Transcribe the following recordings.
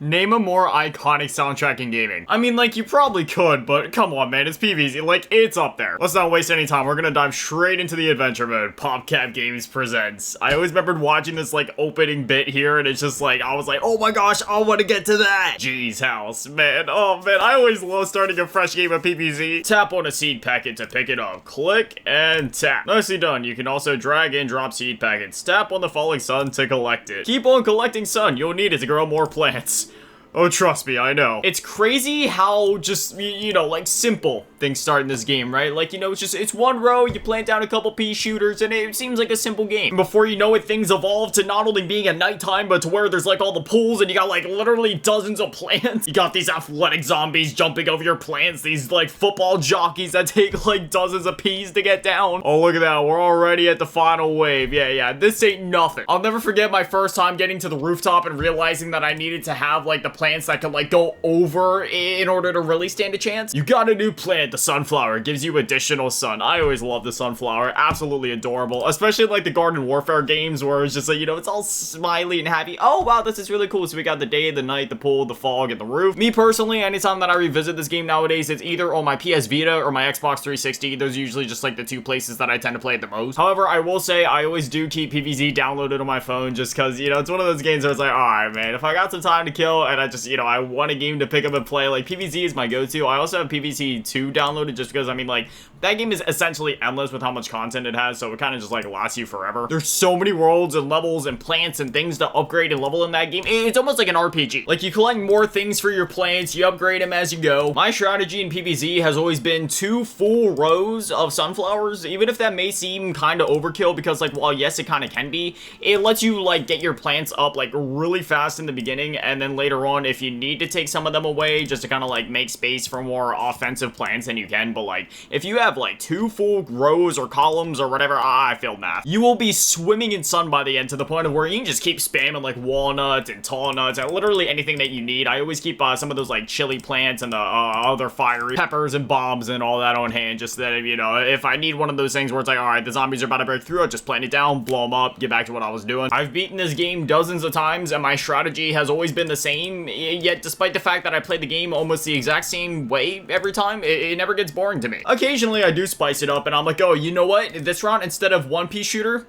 Name a more iconic soundtrack in gaming. I mean, like, you probably could, but come on, man, it's PvZ. Like, it's up there. Let's not waste any time. We're gonna dive straight into the adventure mode. PopCap Games presents. I always remembered watching this, like, opening bit here, and it's just like, I was like, oh my gosh, I want to get to that. G's house, man. Oh, man, I always love starting a fresh game of PvZ. Tap on a seed packet to pick it up. Click and tap. Nicely done. You can also drag and drop seed packets. Tap on the falling sun to collect it. Keep on collecting sun. You'll need it to grow more plants. Oh, trust me, I know. It's crazy how just, you know, like, simple things start in this game, right? Like, you know, it's one row, you plant down a couple pea shooters, and it seems like a simple game. And before you know it, things evolve to not only being at nighttime, but to where there's, like, all the pools, and you got, like, literally dozens of plants. You got these athletic zombies jumping over your plants, these, like, football jockeys that take, like, dozens of peas to get down. Oh, look at that, we're already at the final wave. Yeah, this ain't nothing. I'll never forget my first time getting to the rooftop and realizing that I needed to have, like, the plants that could, like, go over in order to really stand a chance. You got a new plant, the sunflower. It gives you additional sun. I always love the sunflower. Absolutely adorable. Especially like the Garden Warfare games where it's just like, you know, it's all smiley and happy. Oh, wow, this is really cool. So we got the day, the night, the pool, the fog, and the roof. Me personally, anytime that I revisit this game nowadays, it's either on my PS Vita or my Xbox 360. Those are usually just like the two places that I tend to play it the most. However, I will say I always do keep PvZ downloaded on my phone just because, you know, it's one of those games where it's like, all right, man, if I got some time to kill and I just, you know, I want a game to pick up and play, like, PvZ is my go-to. I also have PvZ 2 downloaded just because, I mean, like, that game is essentially endless with how much content it has, so it kind of just, like, lasts you forever. There's so many worlds and levels and plants and things to upgrade and level in that game. It's almost like an RPG. Like, you collect more things for your plants, you upgrade them as you go. My strategy in PvZ has always been 2 full rows of sunflowers, even if that may seem kind of overkill because, like, while yes, it kind of can be, it lets you, like, get your plants up, like, really fast in the beginning, and then later on, if you need to take some of them away just to kind of, like, make space for more offensive plants than you can, but, like, if you have, like, 2 full rows or columns or whatever, I failed math, you will be swimming in sun by the end to the point of where you can just keep spamming, like, walnuts and tall nuts and literally anything that you need. I always keep some of those, like, chili plants and the other fiery peppers and bombs and all that on hand, just that, you know, if I need one of those things where it's like, all right, the zombies are about to break through, I'll just plant it down, blow them up, get back to what I was doing. I've beaten this game dozens of times, and my strategy has always been the same, yet despite the fact that I play the game almost the exact same way every time, it never gets boring to me. Occasionally, I do spice it up, and I'm like, oh, you know what? This round, instead of 1 pea shooter,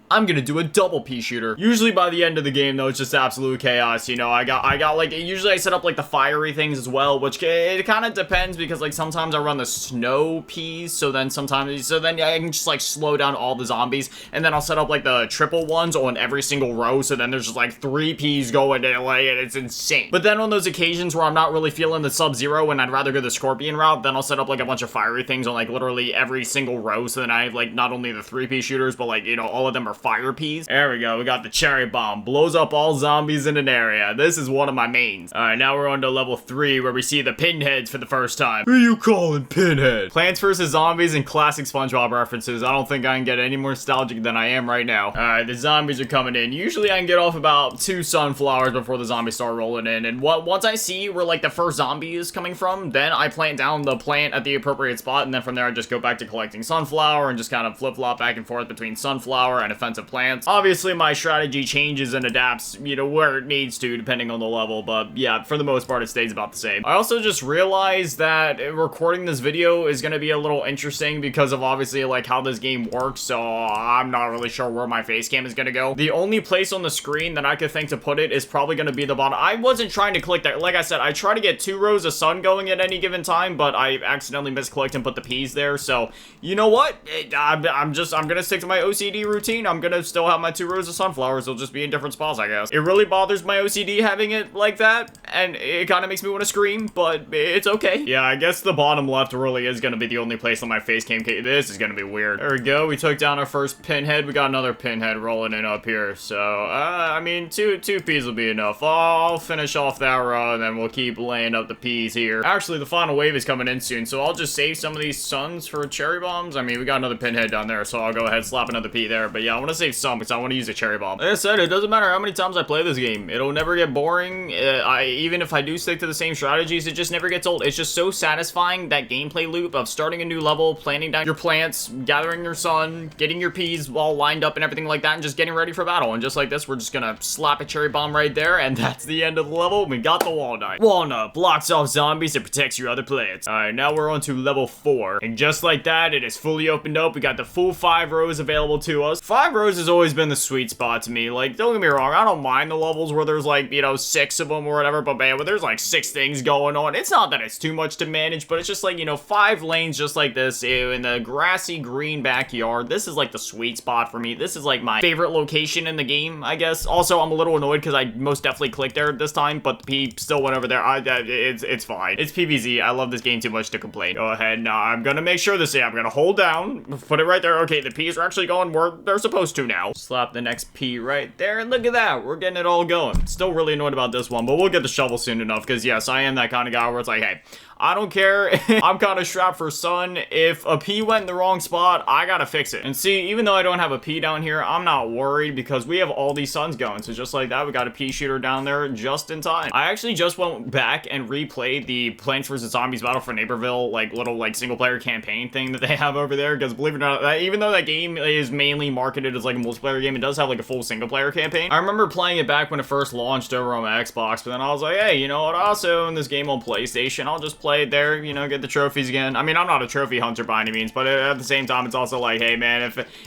I'm gonna do a double pea shooter. Usually by the end of the game, though, it's just absolute chaos, you know. I got like, usually I set up, like, the fiery things as well, which it kind of depends because, like, sometimes I run the snow peas, so then yeah, I can just, like, slow down all the zombies, and then I'll set up, like, the triple ones on every single row, so then there's just, like, 3 peas going in, like, and it's insane. But then on those occasions where I'm not really feeling the Sub-Zero and I'd rather go the Scorpion route, then I'll set up, like, a bunch of fiery things on, like, literally every single row, so then I have, like, not only the 3 pea shooters, but, like, you know, all of them are fire peas. There we go. We got the cherry bomb. Blows up all zombies in an area. This is one of my mains. Alright, now we're on to level 3 where we see the pinheads for the first time. Who you calling pinhead? Plants vs. Zombies and classic SpongeBob references. I don't think I can get any more nostalgic than I am right now. Alright, the zombies are coming in. Usually I can get off about 2 sunflowers before the zombies start rolling in. And once I see where, like, the first zombie is coming from, then I plant down the plant at the appropriate spot, and then from there I just go back to collecting sunflower and just kind of flip-flop back and forth between sunflower and offensive plants. Obviously, my strategy changes and adapts, you know, where it needs to, depending on the level, but yeah, for the most part, it stays about the same. I also just realized that recording this video is going to be a little interesting because of, obviously, like, how this game works, so I'm not really sure where my face cam is going to go. The only place on the screen that I could think to put it is probably going to be the bottom. I wasn't trying to click that. Like I said, I try to get 2 rows of sun going at any given time, but I accidentally misclicked and put the peas there, so, you know what? I'm going to stick to my OCD routine. I'm going to still have my 2 rows of sunflowers. They'll just be in different spots, I guess. It really bothers my OCD having it like that, and it kind of makes me want to scream, but it's okay. Yeah, I guess the bottom left really is going to be the only place on my face cam. This is going to be weird. There we go. We took down our first pinhead. We got another pinhead rolling in up here, so, I mean, two peas will be enough. I'll finish off that row, and then we'll keep laying up the peas here. Actually, the final wave is coming in soon, so I'll just save some of these suns for cherry bombs. I mean, we got another pinhead down there, so I'll go ahead and slap another pea there, but yeah, I want want to save some because I want to use a cherry bomb. Like I said, it doesn't matter how many times I play this game. It'll never get boring. Even if I do stick to the same strategies, it just never gets old. It's just so satisfying, that gameplay loop of starting a new level, planting down your plants, gathering your sun, getting your peas all lined up and everything like that, and just getting ready for battle. And just like this, we're just gonna slap a cherry bomb right there, and that's the end of the level. We got the walnut. Walnut blocks off zombies and protects your other plants. Alright, now we're on to level 4. And just like that, it is fully opened up. We got the full 5 rows available to us. 5 rows has always been the sweet spot to me. Like, don't get me wrong, I don't mind the levels where there's like, you know, 6 of them or whatever, but man, when there's like 6 things going on, it's not that it's too much to manage, but it's just like, you know, 5 lanes just like this in the grassy green backyard. This is like the sweet spot for me. This is like my favorite location in the game, I guess. Also, I'm a little annoyed because I most definitely clicked there this time, but the P still went over there. It's fine. It's PvZ. I love this game too much to complain. Go ahead. Now, I'm gonna make sure this, I'm gonna hold down, put it right there. Okay, the P's are actually going where they're supposed to now. Slap the next P right there, and look at that. We're getting it all going. Still really annoyed about this one, but we'll get the shovel soon enough, because yes, I am that kind of guy where it's like, hey, I don't care. I'm kind of strapped for sun. If a P went in the wrong spot, I gotta fix it. And see, even though I don't have a P down here, I'm not worried because we have all these suns going. So just like that, we got a P shooter down there just in time. I actually just went back and replayed the Plants vs. Zombies Battle for Neighborville, like little like single player campaign thing that they have over there. Because believe it or not, even though that game is mainly marketed as like a multiplayer game, it does have like a full single player campaign. I remember playing it back when it first launched over on my Xbox, but then I was like, hey, you know what? I also own this game on PlayStation. I'll just play it there, you know, get the trophies again. I mean, I'm not a trophy hunter by any means, but at the same time, it's also like, hey man,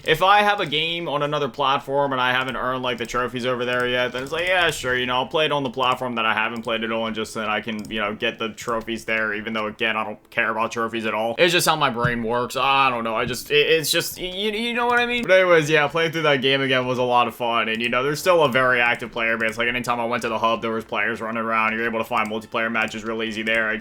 if I have a game on another platform and I haven't earned like the trophies over there yet, then it's like, yeah, sure, you know, I'll play it on the platform that I haven't played it on, just so that I can, you know, get the trophies there, even though again, I don't care about trophies at all. It's just how my brain works. I don't know. It's just, you know what I mean? But anyways, yeah, playing through that game again was a lot of fun, and you know, there's still a very active player base. Like anytime I went to the hub, there was players running around. You're able to find multiplayer matches real easy there.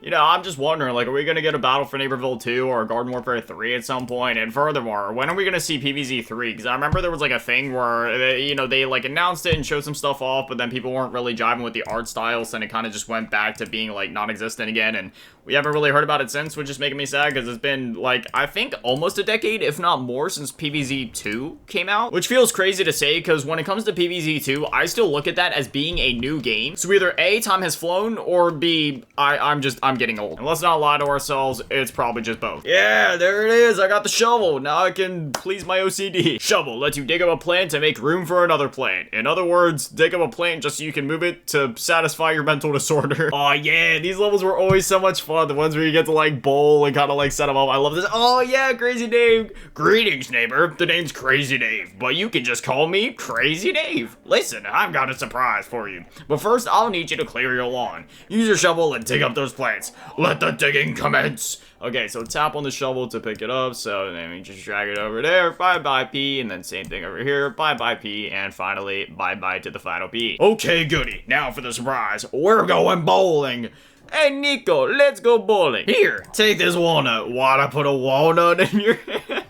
You know, I'm just wondering, like, are we gonna get a Battle for Neighborville 2 or a Garden Warfare 3 at some point? And furthermore, when are we gonna see PvZ 3? Because I remember there was like a thing where, you know, they like announced it and showed some stuff off, but then people weren't really jiving with the art styles, and it kind of just went back to being like non-existent again, and we haven't really heard about it since, which is making me sad because it's been like, I think almost a decade, if not more, since PvZ 2 came out, which feels crazy to say because when it comes to PvZ 2, I still look at that as being a new game. So either A, time has flown, or B, I'm getting old. And let's not lie to ourselves, it's probably just both. Yeah, there it is. I got the shovel. Now I can please my OCD. Shovel lets you dig up a plant to make room for another plant. In other words, dig up a plant just so you can move it to satisfy your mental disorder. Oh yeah, these levels were always so much fun. The ones where you get to like bowl and kind of like set them up. I love this. Oh yeah, Crazy Dave. Greetings, neighbor. The name's Crazy Dave, but you can just call me Crazy Dave. Listen, I've got a surprise for you. But first, I'll need you to clear your lawn. Use your shovel and dig up those plants. Let the digging commence. Okay, so tap on the shovel to pick it up, so then we just drag it over there, bye-bye P, and then same thing over here, bye-bye P, and finally, bye-bye to the final P. Okay, goody, now for the surprise, we're going bowling! Hey Nico, let's go bowling! Here, take this walnut. Wanna put a walnut in your hand?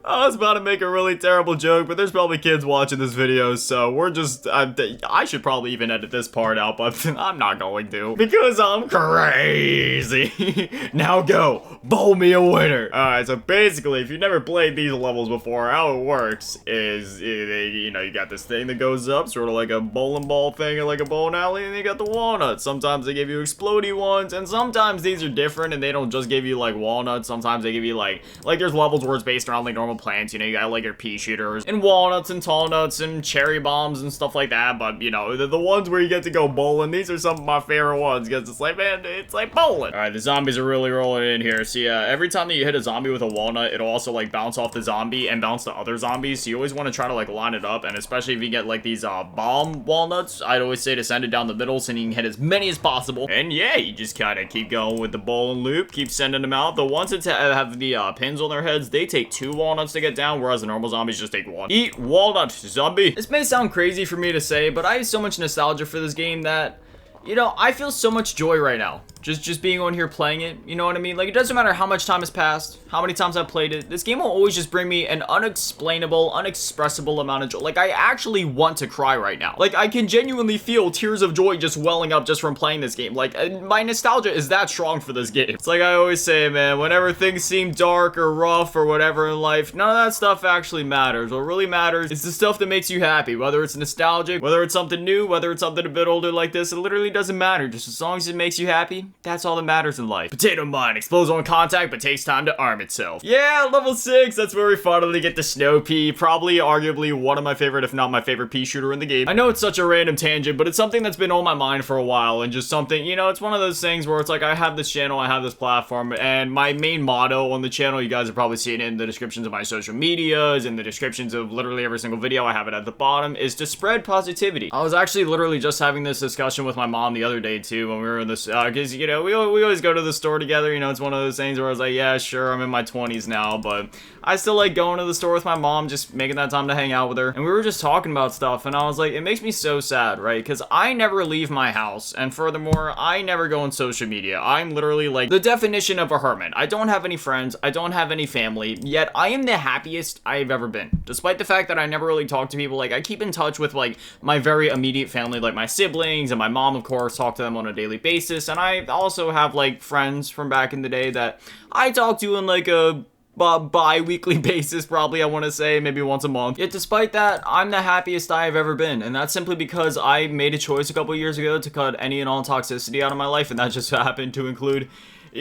I was about to make a really terrible joke, but there's probably kids watching this video, so we're just, I should probably even edit this part out, but I'm not going to, because I'm crazy. Now go, bowl me a winner. Alright, so basically, if you've never played these levels before, how it works is, you know, you got this thing that goes up, sort of like a bowling ball thing, like a bowling alley, and you got the walnuts. Sometimes they give you explodey ones, and sometimes these are different, and they don't just give you, like, walnuts. Sometimes they give you, like there's levels where it's based around, like, normal plants, you know, you got like your pea shooters and walnuts and tall nuts and cherry bombs and stuff like that, but you know, the ones where you get to go bowling, these are some of my favorite ones because it's like, man, it's like bowling. All right, the zombies are really rolling in here. See, every time that you hit a zombie with a walnut, it'll also like bounce off the zombie and bounce to other zombies, so you always want to try to like line it up, and especially if you get like these bomb walnuts, I'd always say to send it down the middle so you can hit as many as possible. And yeah, you just kind of keep going with the bowling loop, keep sending them out. The ones that have the pins on their heads, they take 2 walnuts to get down, whereas the normal zombies just take 1. Eat walnut, zombie. This may sound crazy for me to say, but I have so much nostalgia for this game that, You know, I feel so much joy right now. Just being on here playing it, you know what I mean? Like, it doesn't matter how much time has passed, how many times I've played it. This game will always just bring me an unexplainable, unexpressible amount of joy. Like, I actually want to cry right now. Like, I can genuinely feel tears of joy just welling up just from playing this game. Like, my nostalgia is that strong for this game. It's like I always say, man, whenever things seem dark or rough or whatever in life, none of that stuff actually matters. What really matters is the stuff that makes you happy. Whether it's nostalgic, whether it's something new, whether it's something a bit older like this, it literally doesn't matter. Just as long as it makes you happy, that's all that matters in life. Potato Mine explodes on contact but takes time to arm itself. Yeah, level 6, that's where we finally get the Snow Pea. Probably, arguably, one of my favorite, if not my favorite pea shooter in the game. I know it's such a random tangent, but it's something that's been on my mind for a while, and just something, you know, it's one of those things where it's like, I have this channel, I have this platform, and my main motto on the channel, you guys have probably seen it in the descriptions of my social medias, in the descriptions of literally every single video, I have it at the bottom, is to spread positivity. I was actually literally just having this discussion with my mom the other day, too, when we were in this, because, you know, we always go to the store together, you know, it's one of those things where I was like, yeah, sure, I'm in my 20s now, but I still like going to the store with my mom, just making that time to hang out with her, and we were just talking about stuff, and I was like, it makes me so sad, right, because I never leave my house, and furthermore, I never go on social media. I'm literally, like, the definition of a hermit. I don't have any friends, I don't have any family, yet I am the happiest I've ever been, despite the fact that I never really talk to people. Like, I keep in touch with, like, my very immediate family, like my siblings, and my mom, of course, talk to them on a daily basis, and I also have, like, friends from back in the day that I talk to in, like, a bi-weekly basis, probably, I want to say, maybe once a month. Yet despite that, I'm the happiest I've ever been, and that's simply because I made a choice a couple years ago to cut any and all toxicity out of my life, and that just happened to include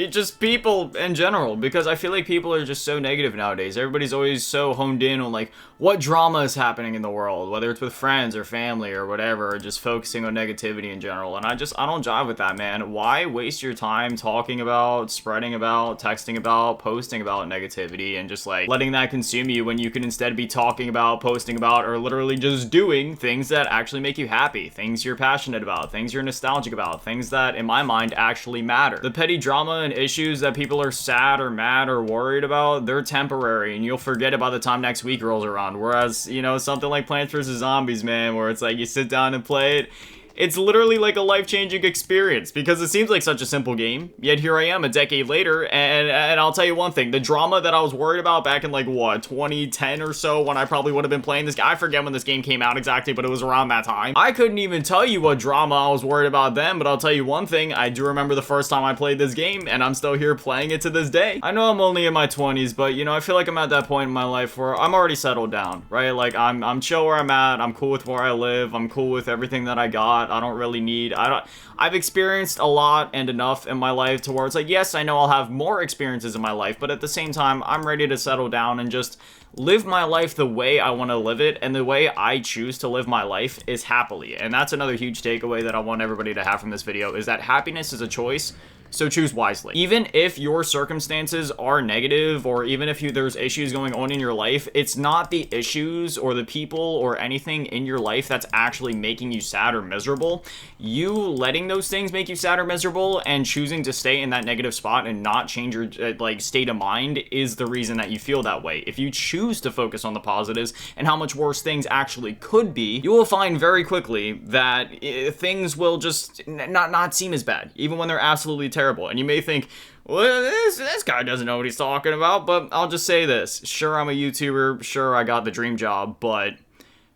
just people in general, because I feel like people are just so negative nowadays. Everybody's always so honed in on, like, what drama is happening in the world, whether it's with friends or family or whatever, or just focusing on negativity in general, and I don't jive with that, man. Why waste your time talking about, spreading about, texting about, posting about negativity, and just, like, letting that consume you when you can instead be talking about, posting about, or literally just doing things that actually make you happy, things you're passionate about, things you're nostalgic about, things that, in my mind, actually matter. The petty drama and issues that people are sad or mad or worried about, they're temporary, and you'll forget it by the time next week rolls around. Whereas, you know, something like Plants vs. Zombies, man, where it's like you sit down and play it, it's literally like a life-changing experience, because it seems like such a simple game, yet here I am a decade later, and I'll tell you one thing, the drama that I was worried about back in, like, what, 2010 or so, when I probably would have been playing this game, I forget when this game came out exactly, but it was around that time. I couldn't even tell you what drama I was worried about then, but I'll tell you one thing, I do remember the first time I played this game, and I'm still here playing it to this day. I know I'm only in my 20s, but, you know, I feel like I'm at that point in my life where I'm already settled down, right? Like, I'm chill where I'm at, I'm cool with where I live, I'm cool with everything that I got, I don't really need, I've experienced a lot and enough in my life to where it's like, yes, I know I'll have more experiences in my life, but at the same time, I'm ready to settle down and just live my life the way I want to live it, and the way I choose to live my life is happily. And that's another huge takeaway that I want everybody to have from this video, is that happiness is a choice. So choose wisely. Even if your circumstances are negative, or even if there's issues going on in your life, it's not the issues or the people or anything in your life that's actually making you sad or miserable. You letting those things make you sad or miserable and choosing to stay in that negative spot and not change your like state of mind is the reason that you feel that way. If you choose to focus on the positives and how much worse things actually could be, you will find very quickly that things will just not seem as bad, even when they're absolutely terrible. And you may think, well, this guy doesn't know what he's talking about, but I'll just say this. Sure, I'm a YouTuber, sure, I got the dream job, but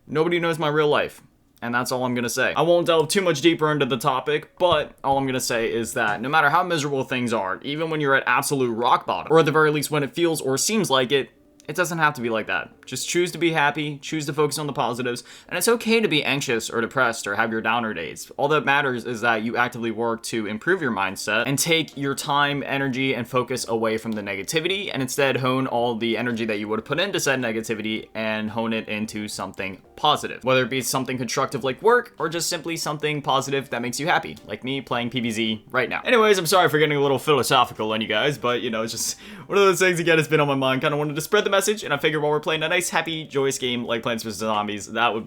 nobody knows my real life. And that's all I'm gonna say. I won't delve too much deeper into the topic, but all I'm gonna say is that no matter how miserable things are, even when you're at absolute rock bottom, or at the very least when it feels or seems like it doesn't have to be like that. Just choose to be happy, choose to focus on the positives, and it's okay to be anxious or depressed or have your downer days. All that matters is that you actively work to improve your mindset and take your time, energy, and focus away from the negativity, and instead hone all the energy that you would have put into said negativity and hone it into something positive. Whether it be something constructive like work, or just simply something positive that makes you happy, like me playing PvZ right now. Anyways, I'm sorry for getting a little philosophical on you guys, but you know, it's just one of those things, again, it's been on my mind. Kind of wanted to spread the message message, and I figured while we're playing a nice, happy, joyous game like Plants vs. Zombies, that would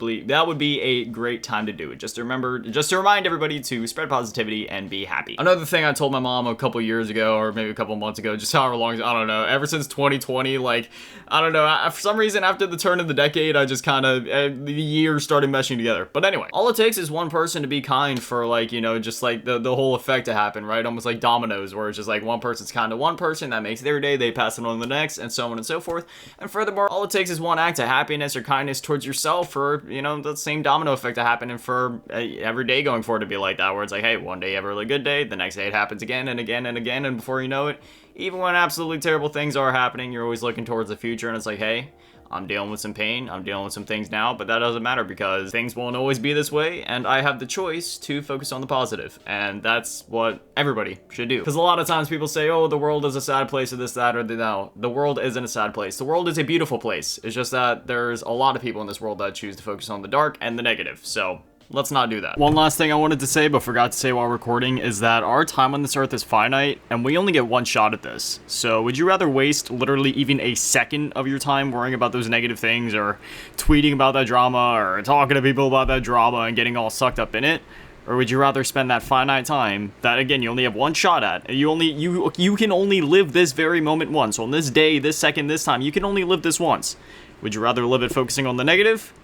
be a great time to do it. Just to remind everybody to spread positivity and be happy. Another thing I told my mom a couple years ago, or maybe a couple months ago, just however long, I don't know, ever since 2020, like, I don't know, for some reason after the turn of the decade, I just kind of, the years started meshing together. But anyway, all it takes is one person to be kind for, like, you know, just like the whole effect to happen, right? Almost like dominoes, where it's just like one person's kind to one person, that makes their day, they pass it on to the next, and so on and so forth. And furthermore, all it takes is one act of happiness or kindness towards yourself for, you know, the same domino effect to happen, and for every day going forward to be like that, where it's like, hey, one day you have a really good day, the next day it happens again and again and again, and before you know it, even when absolutely terrible things are happening, you're always looking towards the future, and it's like, hey, I'm dealing with some pain, I'm dealing with some things now, but that doesn't matter because things won't always be this way, and I have the choice to focus on the positive, and that's what everybody should do. Because a lot of times people say, oh, the world is a sad place, or this, that, or the no. The world isn't a sad place. The world is a beautiful place. It's just that there's a lot of people in this world that choose to focus on the dark and the negative, so let's not do that. One last thing I wanted to say, but forgot to say while recording, is that our time on this earth is finite, and we only get one shot at this. So would you rather waste literally even a second of your time worrying about those negative things, or tweeting about that drama, or talking to people about that drama and getting all sucked up in it? Or would you rather spend that finite time that, again, you only have one shot at, and you can only live this very moment once. So on this day, this second, this time, you can only live this once. Would you rather live it focusing on the negative?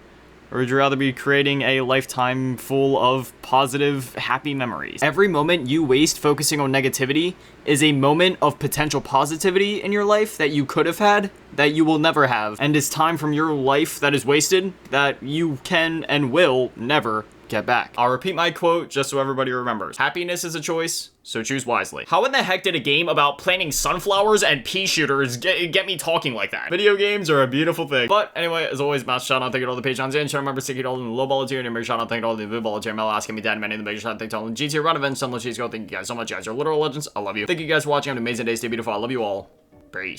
Or would you rather be creating a lifetime full of positive, happy memories? Every moment you waste focusing on negativity is a moment of potential positivity in your life that you could have had, that you will never have, and is time from your life that is wasted that you can and will never get back. I'll repeat my quote just so everybody remembers. Happiness is a choice, so choose wisely. How in the heck did a game about planting sunflowers and pea shooters get me talking like that? Video games are a beautiful thing. But anyway, as always, massive shout out, thank you to all the Patreons and channel members, thank you to all the low ball tier, and a big shout out, thank you to all the mid ball tier, Mel asking me dad, many of the big shout out, thank you to all the G tier run events, some cheese go. Thank you guys so much, you guys are literal legends. I love you. Thank you guys for watching. Have an amazing day. Stay beautiful. I love you all. Peace.